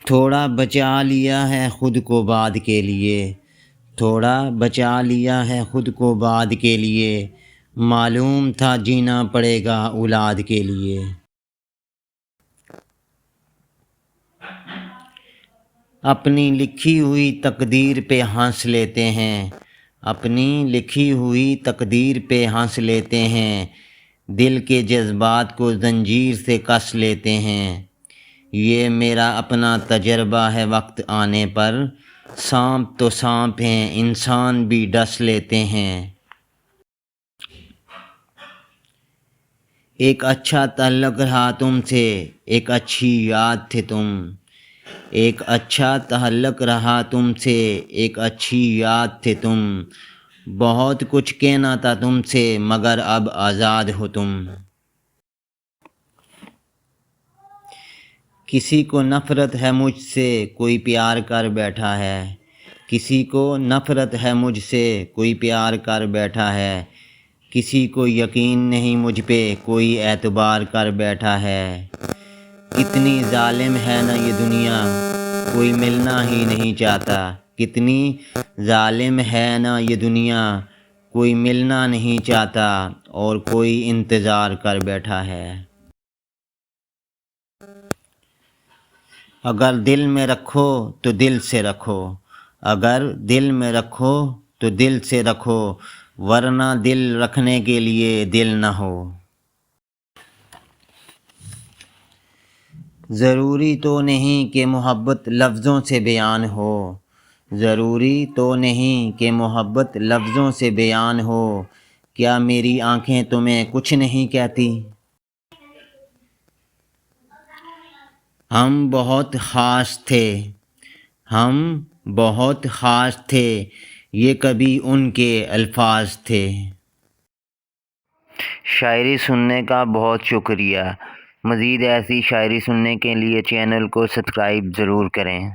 تھوڑا بچا لیا ہے خود کو بعد کے لیے، تھوڑا بچا لیا ہے خود کو بعد کے لیے، معلوم تھا جینا پڑے گا اولاد کے لیے۔ اپنی لکھی ہوئی تقدیر پہ ہنس لیتے ہیں، اپنی لکھی ہوئی تقدیر پہ ہنس لیتے ہیں، دل کے جذبات کو زنجیر سے کس لیتے ہیں۔ یہ میرا اپنا تجربہ ہے وقت آنے پر، سانپ تو سانپ ہیں انسان بھی ڈس لیتے ہیں۔ ایک اچھا تعلق رہا تم سے، ایک اچھی یاد تھے تم، ایک اچھا تعلق رہا تم سے، ایک اچھی یاد تھے تم، بہت کچھ کہنا تھا تم سے مگر اب آزاد ہو تم۔ کسی کو نفرت ہے مجھ سے کوئی پیار کر بیٹھا ہے، کسی کو نفرت ہے مجھ سے کوئی پیار کر بیٹھا ہے، کسی کو یقین نہیں مجھ پہ کوئی اعتبار کر بیٹھا ہے۔ کتنی ظالم ہے نا یہ دنیا کوئی ملنا ہی نہیں چاہتا، کتنی ظالم ہے نا یہ دنیا کوئی ملنا نہیں چاہتا اور کوئی انتظار کر بیٹھا ہے۔ اگر دل میں رکھو تو دل سے رکھو، اگر دل میں رکھو تو دل سے رکھو، ورنہ دل رکھنے کے لیے دل نہ ہو۔ ضروری تو نہیں کہ محبت لفظوں سے بیان ہو، ضروری تو نہیں کہ محبت لفظوں سے بیان ہو، کیا میری آنکھیں تمہیں کچھ نہیں کہتی؟ ہم بہت خاص تھے، ہم بہت خاص تھے، یہ کبھی ان کے الفاظ تھے۔ شاعری سننے کا بہت شکریہ، مزید ایسی شاعری سننے کے لیے چینل کو سبسکرائب ضرور کریں۔